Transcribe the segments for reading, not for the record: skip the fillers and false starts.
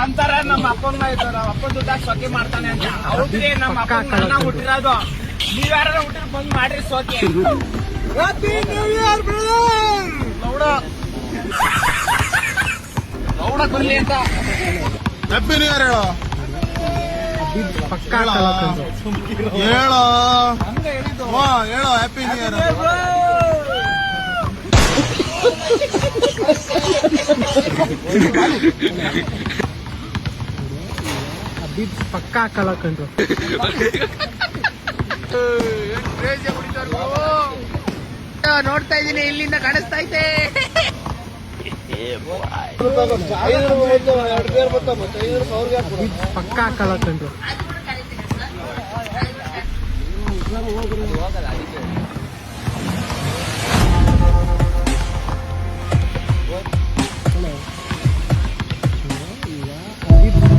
ಅಂತಾರ ನಮ್ಮ ಅಪ್ಪನ ನಮ್ಮ ಅಪ್ಪನ ದುಡ್ಡ ಸೋಕೆ ಮಾಡ್ತಾನೆ ಅಂತ. ಹೌದ್ರಿ, ನಮ್ಮ ಅಪ್ಪನ ಹುಟ್ಟಿರೋದು. ನೀವ್ಯಾರ ಹುಟ್ಟಿರ್ ಬಂದ್ ಮಾಡ್ರಿ ಸೋಕೆ. Happy new year brother. ಲೌಡ ಬರ್ಲಿ ಅಂತ ಹ್ಯಾಪಿ ನ್ಯೂ ಇಯರ್ ಹೇಳೋ. ಪಕ್ಕಾ ಹೇಳೋ ಹೇಳೋ ಹ್ಯಾಪಿ ನ್ಯೂ ಇಯರ್. ಪಕ್ಕಾ ಕಲಕಂಡ್ರು. ನೋಡ್ತಾ ಇದೀನಿ, ಇಲ್ಲಿಂದ ಕಾಣಿಸ್ತಾ ಐತೆ. ಪಕ್ಕಾ ಕಲಕಂಡ್ರು.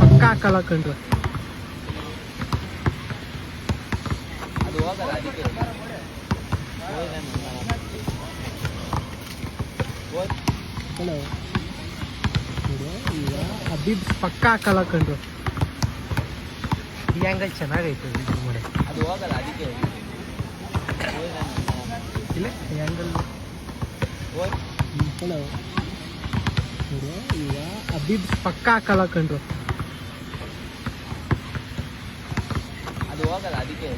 ಪಕ್ಕಾ ಕಲಕಂಡ್ರು. ಹಬೀಬ್ ಪಕ್ಕಾ ಕಲಕಂಡ್ರು. ಈ ಆಂಗಲ್ ಚೆನ್ನಾಗೈತೆ ನೋಡಿ. ಅದು ಹೋಗಲ್ಲ, ಅದಕ್ಕೆ ಇಲ್ಲ ಈ ಆಂಗಲ್. ಈಗ ಹಬೀಬ್ ಪಕ್ಕಾ ಕಲಕಂಡ್ರು. ಅದು ಹೋಗಲ್ಲ, ಅದಕ್ಕೆ